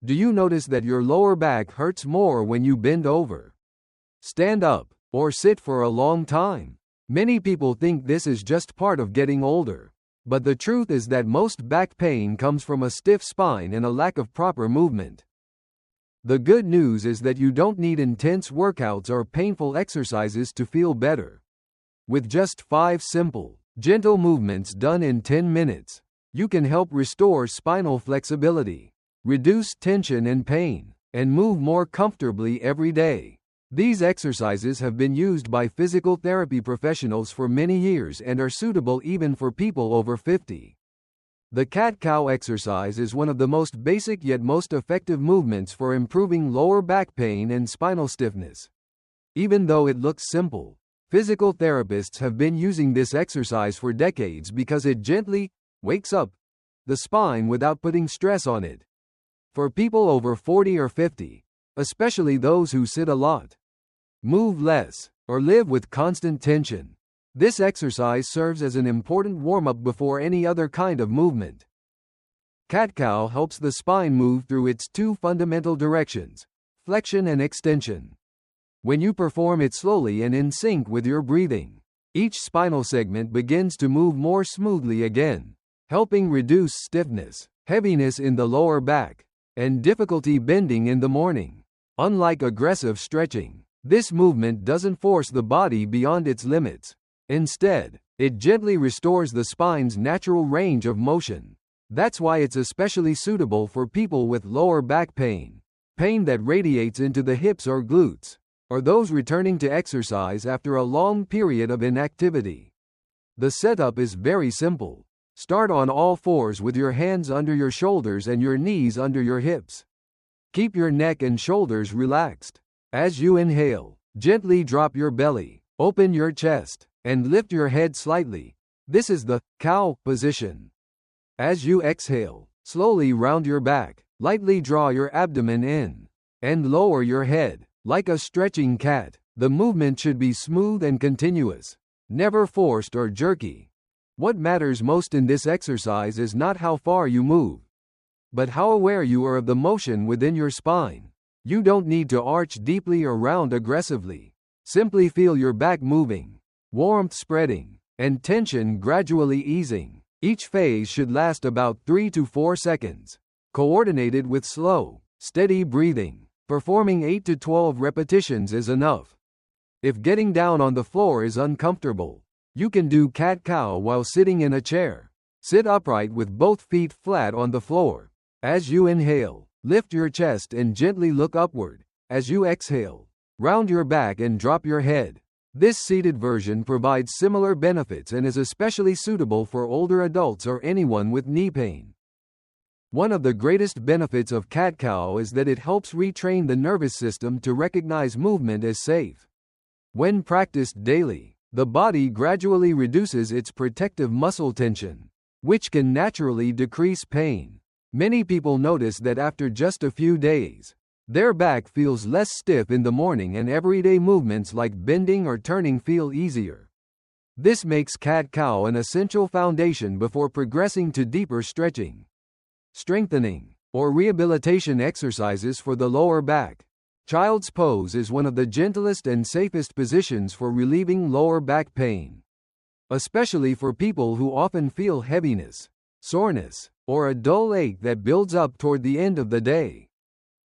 Do you notice that your lower back hurts more when you bend over, stand up, or sit for a long time? Many people think this is just part of getting older. But the truth is that most back pain comes from a stiff spine and a lack of proper movement. The good news is that you don't need intense workouts or painful exercises to feel better. With just 5 simple, gentle movements done in 10 minutes, you can help restore spinal flexibility, reduce tension and pain, and move more comfortably every day. These exercises have been used by physical therapy professionals for many years and are suitable even for people over 50. The cat-cow exercise is one of the most basic yet most effective movements for improving lower back pain and spinal stiffness. Even though it looks simple, physical therapists have been using this exercise for decades because it gently wakes up the spine without putting stress on it. For people over 40 or 50, especially those who sit a lot, move less, or live with constant tension, this exercise serves as an important warm-up before any other kind of movement. Cat-cow helps the spine move through its 2 fundamental directions, flexion and extension. When you perform it slowly and in sync with your breathing, each spinal segment begins to move more smoothly again, helping reduce stiffness, heaviness in the lower back, and difficulty bending in the morning. Unlike aggressive stretching, this movement doesn't force the body beyond its limits. Instead, it gently restores the spine's natural range of motion. That's why it's especially suitable for people with lower back pain, pain that radiates into the hips or glutes, or those returning to exercise after a long period of inactivity. The setup is very simple. Start on all fours with your hands under your shoulders and your knees under your hips. Keep your neck and shoulders relaxed. As you inhale, gently drop your belly, open your chest, and lift your head slightly. This is the cow position. As you exhale, slowly round your back, lightly draw your abdomen in, and lower your head. Like a stretching cat, the movement should be smooth and continuous, never forced or jerky. What matters most in this exercise is not how far you move, but how aware you are of the motion within your spine. You don't need to arch deeply or round aggressively. Simply feel your back moving, warmth spreading, and tension gradually easing. Each phase should last about 3 to 4 seconds, coordinated with slow, steady breathing. Performing 8 to 12 repetitions is enough. If getting down on the floor is uncomfortable, you can do cat-cow while sitting in a chair. Sit upright with both feet flat on the floor. As you inhale, lift your chest and gently look upward. As you exhale, round your back and drop your head. This seated version provides similar benefits and is especially suitable for older adults or anyone with knee pain. One of the greatest benefits of cat-cow is that it helps retrain the nervous system to recognize movement as safe. When practiced daily, the body gradually reduces its protective muscle tension, which can naturally decrease pain. Many people notice that after just a few days, their back feels less stiff in the morning and everyday movements like bending or turning feel easier. This makes cat-cow an essential foundation before progressing to deeper stretching, strengthening, or rehabilitation exercises for the lower back. Child's pose is one of the gentlest and safest positions for relieving lower back pain, especially for people who often feel heaviness, soreness, or a dull ache that builds up toward the end of the day.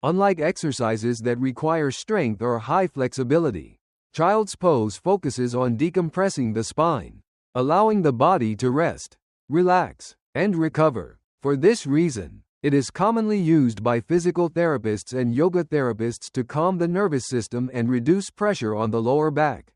Unlike exercises that require strength or high flexibility, child's pose focuses on decompressing the spine, allowing the body to rest, relax, and recover. For this reason, it is commonly used by physical therapists and yoga therapists to calm the nervous system and reduce pressure on the lower back.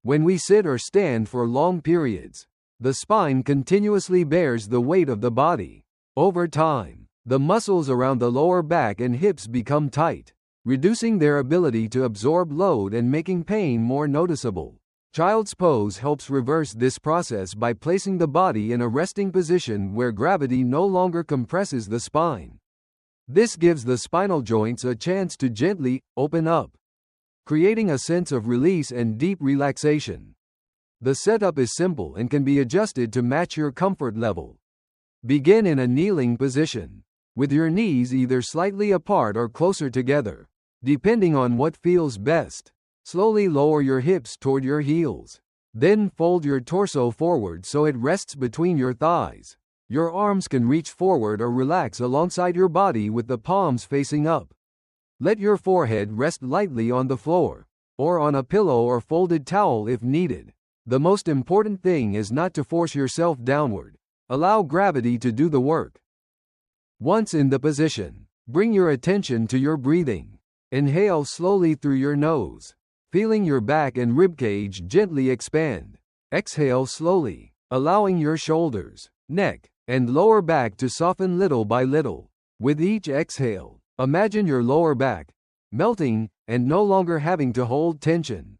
When we sit or stand for long periods, the spine continuously bears the weight of the body. Over time, the muscles around the lower back and hips become tight, reducing their ability to absorb load and making pain more noticeable. Child's pose helps reverse this process by placing the body in a resting position where gravity no longer compresses the spine. This gives the spinal joints a chance to gently open up, creating a sense of release and deep relaxation. The setup is simple and can be adjusted to match your comfort level. Begin in a kneeling position. with your knees either slightly apart or closer together, depending on what feels best. Slowly lower your hips toward your heels. Then fold your torso forward so it rests between your thighs. Your arms can reach forward or relax alongside your body with the palms facing up. Let your forehead rest lightly on the floor, or on a pillow or folded towel if needed. The most important thing is not to force yourself downward. Allow gravity to do the work. Once in the position, bring your attention to your breathing. Inhale slowly through your nose, feeling your back and ribcage gently expand. Exhale slowly, allowing your shoulders, neck, and lower back to soften little by little. With each exhale, imagine your lower back melting and no longer having to hold tension.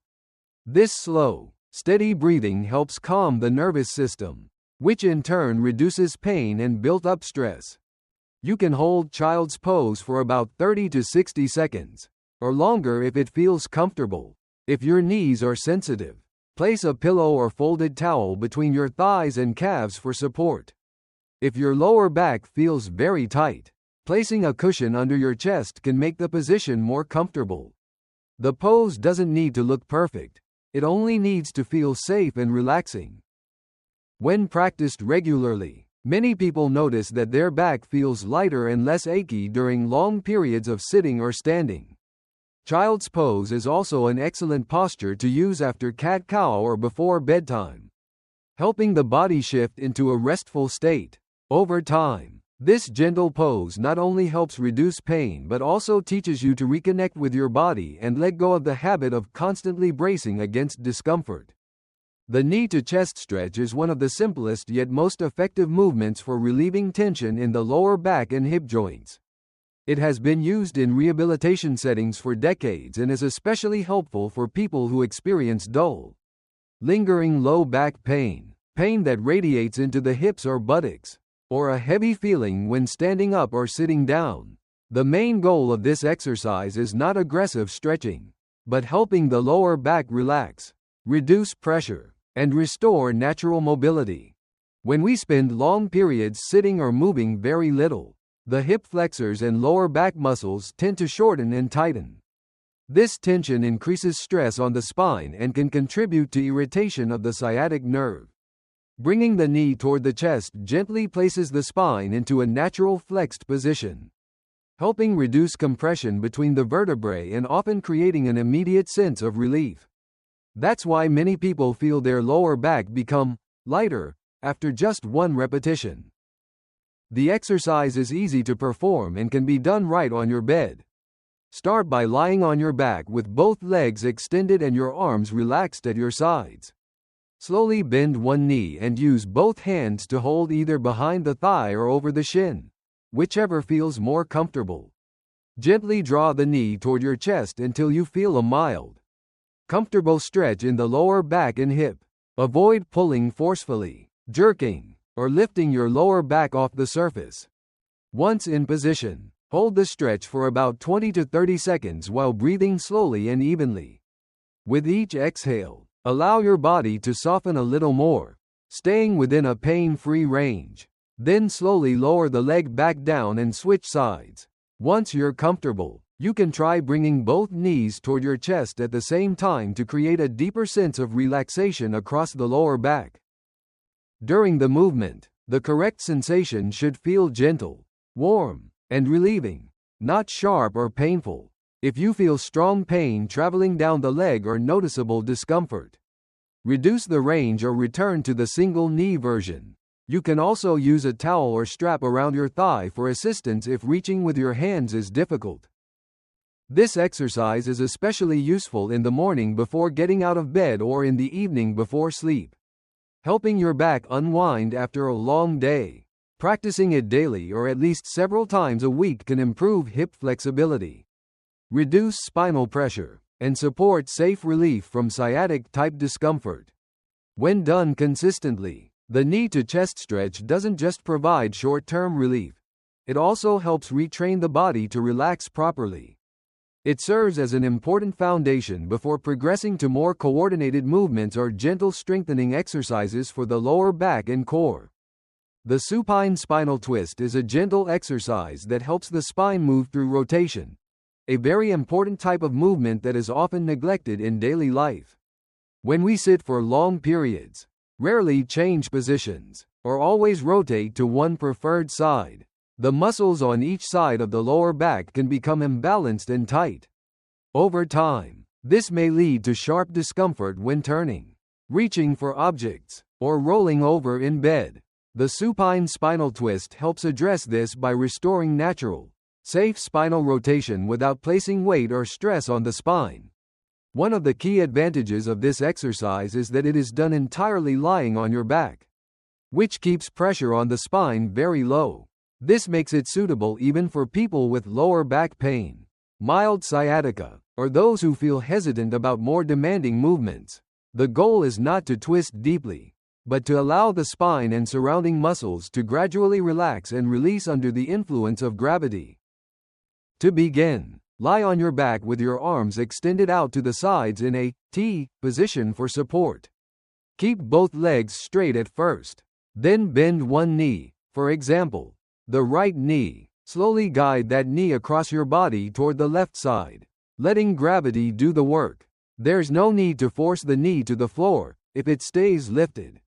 This slow, steady breathing helps calm the nervous system, which in turn reduces pain and built-up stress. You can hold child's pose for about 30 to 60 seconds, or longer if it feels comfortable. If your knees are sensitive, place a pillow or folded towel between your thighs and calves for support. If your lower back feels very tight, placing a cushion under your chest can make the position more comfortable. The pose doesn't need to look perfect. It only needs to feel safe and relaxing. When practiced regularly, many people notice that their back feels lighter and less achy during long periods of sitting or standing. Child's pose is also an excellent posture to use after cat-cow or before bedtime, helping the body shift into a restful state. Over time, this gentle pose not only helps reduce pain but also teaches you to reconnect with your body and let go of the habit of constantly bracing against discomfort. The knee-to-chest stretch is one of the simplest yet most effective movements for relieving tension in the lower back and hip joints. It has been used in rehabilitation settings for decades and is especially helpful for people who experience dull, lingering low back pain, pain that radiates into the hips or buttocks, or a heavy feeling when standing up or sitting down. The main goal of this exercise is not aggressive stretching, but helping the lower back relax, reduce pressure, and restore natural mobility. When we spend long periods sitting or moving very little, the hip flexors and lower back muscles tend to shorten and tighten. This tension increases stress on the spine and can contribute to irritation of the sciatic nerve. Bringing the knee toward the chest gently places the spine into a natural flexed position, helping reduce compression between the vertebrae and often creating an immediate sense of relief. That's why many people feel their lower back become lighter after just one repetition. The exercise is easy to perform and can be done right on your bed. Start by lying on your back with both legs extended and your arms relaxed at your sides. Slowly bend one knee and use both hands to hold either behind the thigh or over the shin, whichever feels more comfortable. Gently draw the knee toward your chest until you feel a mild, comfortable stretch in the lower back and hip. Avoid pulling forcefully, jerking, or lifting your lower back off the surface. Once in position, hold the stretch for about 20 to 30 seconds while breathing slowly and evenly. With each exhale, allow your body to soften a little more, staying within a pain-free range. Then slowly lower the leg back down and switch sides. Once you're comfortable, you can try bringing both knees toward your chest at the same time to create a deeper sense of relaxation across the lower back. During the movement, the correct sensation should feel gentle, warm, and relieving, not sharp or painful. If you feel strong pain traveling down the leg or noticeable discomfort, reduce the range or return to the single knee version. You can also use a towel or strap around your thigh for assistance if reaching with your hands is difficult. This exercise is especially useful in the morning before getting out of bed or in the evening before sleep, helping your back unwind after a long day. Practicing it daily or at least several times a week can improve hip flexibility, reduce spinal pressure, and support safe relief from sciatic-type discomfort. When done consistently, the knee-to-chest stretch doesn't just provide short-term relief. It also helps retrain the body to relax properly. It serves as an important foundation before progressing to more coordinated movements or gentle strengthening exercises for the lower back and core. The supine spinal twist is a gentle exercise that helps the spine move through rotation, a very important type of movement that is often neglected in daily life. When we sit for long periods, rarely change positions, or always rotate to one preferred side, the muscles on each side of the lower back can become imbalanced and tight. Over time, this may lead to sharp discomfort when turning, reaching for objects, or rolling over in bed. The supine spinal twist helps address this by restoring natural, safe spinal rotation without placing weight or stress on the spine. One of the key advantages of this exercise is that it is done entirely lying on your back, which keeps pressure on the spine very low. This makes it suitable even for people with lower back pain, mild sciatica, or those who feel hesitant about more demanding movements. The goal is not to twist deeply, but to allow the spine and surrounding muscles to gradually relax and release under the influence of gravity. To begin, lie on your back with your arms extended out to the sides in a T position for support. Keep both legs straight at first. Then bend one knee, for example, the right knee. Slowly guide that knee across your body toward the left side, letting gravity do the work. There's no need to force the knee to the floor if it stays lifted.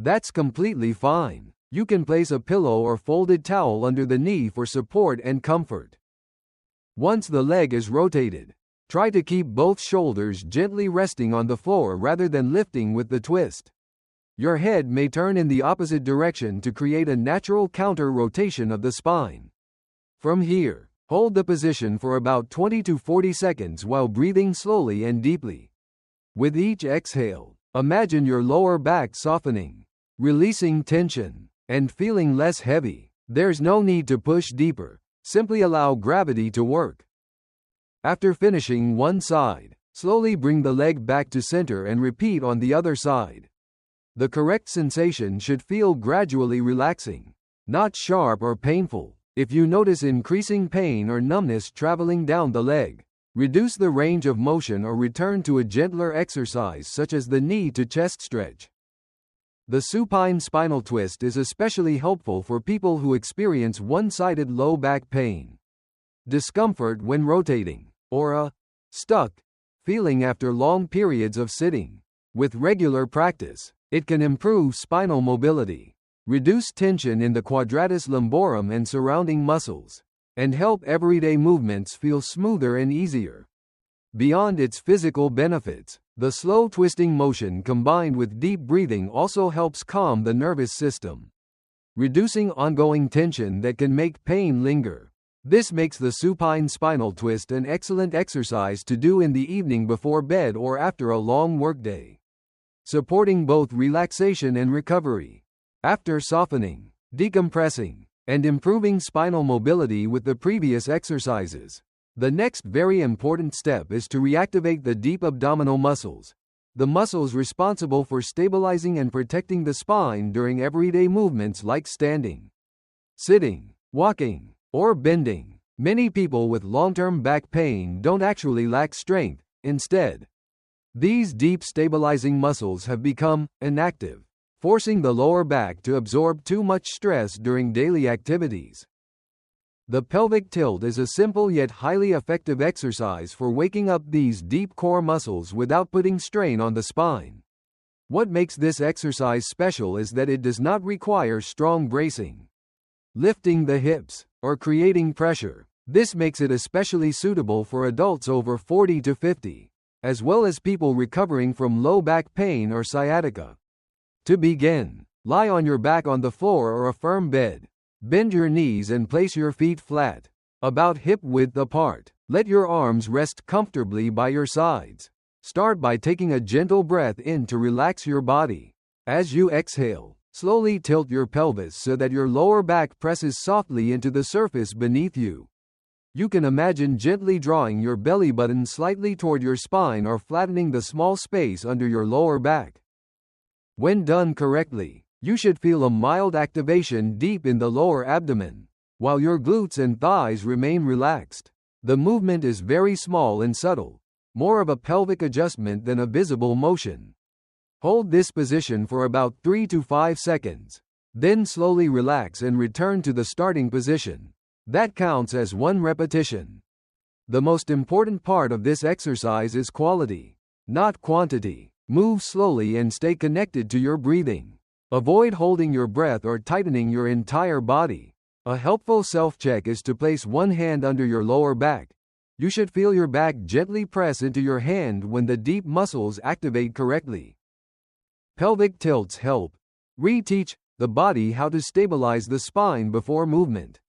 That's completely fine. You can place a pillow or folded towel under the knee for support and comfort. Once the leg is rotated, try to keep both shoulders gently resting on the floor rather than lifting with the twist. Your head may turn in the opposite direction to create a natural counter-rotation of the spine. From here, hold the position for about 20 to 40 seconds while breathing slowly and deeply. With each exhale, imagine your lower back softening, releasing tension, and feeling less heavy. There's no need to push deeper, simply allow gravity to work. After finishing one side, slowly bring the leg back to center and repeat on the other side. The correct sensation should feel gradually relaxing, not sharp or painful. If you notice increasing pain or numbness traveling down the leg, reduce the range of motion or return to a gentler exercise such as the knee to chest stretch. The supine spinal twist is especially helpful for people who experience one-sided low back pain, discomfort when rotating, or a stuck feeling after long periods of sitting. With regular practice, it can improve spinal mobility, reduce tension in the quadratus lumborum and surrounding muscles, and help everyday movements feel smoother and easier. Beyond its physical benefits, the slow twisting motion combined with deep breathing also helps calm the nervous system, reducing ongoing tension that can make pain linger. This makes the supine spinal twist an excellent exercise to do in the evening before bed or after a long workday, supporting both relaxation and recovery. After softening, decompressing, and improving spinal mobility with the previous exercises, the next very important step is to reactivate the deep abdominal muscles, the muscles responsible for stabilizing and protecting the spine during everyday movements like standing, sitting, walking, or bending. Many people with long-term back pain don't actually lack strength. Instead, these deep stabilizing muscles have become inactive, forcing the lower back to absorb too much stress during daily activities. The pelvic tilt is a simple yet highly effective exercise for waking up these deep core muscles without putting strain on the spine. What makes this exercise special is that it does not require strong bracing, lifting the hips, or creating pressure. This makes it especially suitable for adults over 40 to 50, as well as people recovering from low back pain or sciatica. To begin, lie on your back on the floor or a firm bed. Bend your knees and place your feet flat, about hip width apart. Let your arms rest comfortably by your sides. Start by taking a gentle breath in to relax your body. As you exhale, slowly tilt your pelvis so that your lower back presses softly into the surface beneath you. You can imagine gently drawing your belly button slightly toward your spine or flattening the small space under your lower back. When done correctly, you should feel a mild activation deep in the lower abdomen, while your glutes and thighs remain relaxed. The movement is very small and subtle, more of a pelvic adjustment than a visible motion. Hold this position for about 3 to 5 seconds, Then slowly relax and return to the starting position. That counts as 1 repetition. The most important part of this exercise is quality, not quantity. Move slowly and stay connected to your breathing. Avoid holding your breath or tightening your entire body. A helpful self-check is to place one hand under your lower back. You should feel your back gently press into your hand when the deep muscles activate correctly. Pelvic tilts help reteach the body how to stabilize the spine before movement.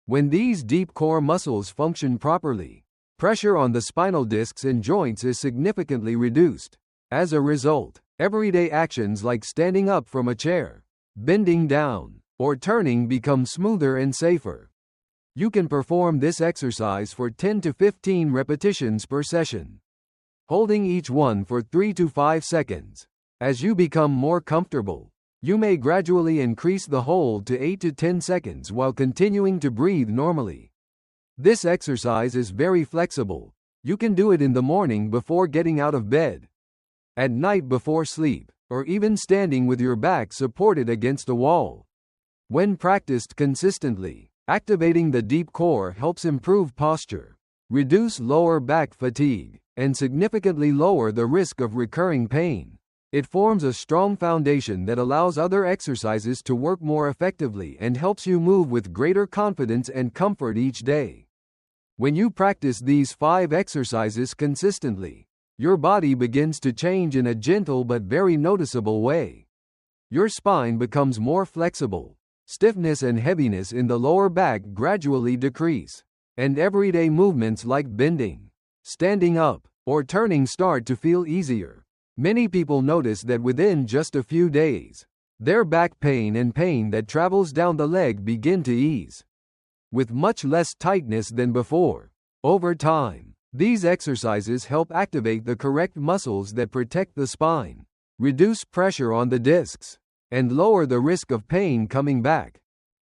When these deep core muscles function properly, pressure on the spinal discs and joints is significantly reduced. As a result, everyday actions like standing up from a chair, bending down, or turning become smoother and safer. You can perform this exercise for 10 to 15 repetitions per session, holding each one for 3 to 5 seconds. As you become more comfortable, you may gradually increase the hold to 8 to 10 seconds while continuing to breathe normally. This exercise is very flexible. You can do it in the morning before getting out of bed, at night before sleep, or even standing with your back supported against a wall. When practiced consistently, activating the deep core helps improve posture, reduce lower back fatigue, and significantly lower the risk of recurring pain. It forms a strong foundation that allows other exercises to work more effectively and helps you move with greater confidence and comfort each day. When you practice these 5 exercises consistently, your body begins to change in a gentle but very noticeable way. Your spine becomes more flexible, stiffness and heaviness in the lower back gradually decrease, and everyday movements like bending, standing up, or turning start to feel easier. Many people notice that within just a few days, their back pain and pain that travels down the leg begin to ease, with much less tightness than before. Over time, these exercises help activate the correct muscles that protect the spine, reduce pressure on the discs, and lower the risk of pain coming back.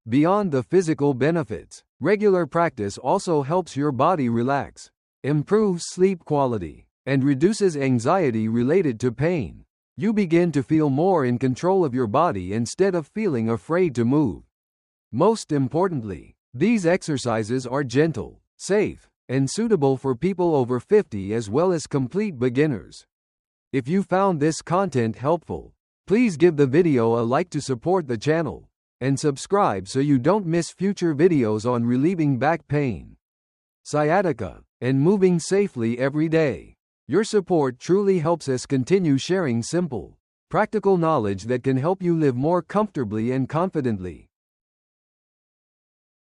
Beyond the physical benefits, regular practice also helps your body relax, improves sleep quality, and reduces anxiety related to pain. You begin to feel more in control of your body instead of feeling afraid to move. Most importantly, these exercises are gentle, safe, and suitable for people over 50 as well as complete beginners. If you found this content helpful, please give the video a like to support the channel, and subscribe so you don't miss future videos on relieving back pain, sciatica, and moving safely every day. Your support truly helps us continue sharing simple, practical knowledge that can help you live more comfortably and confidently.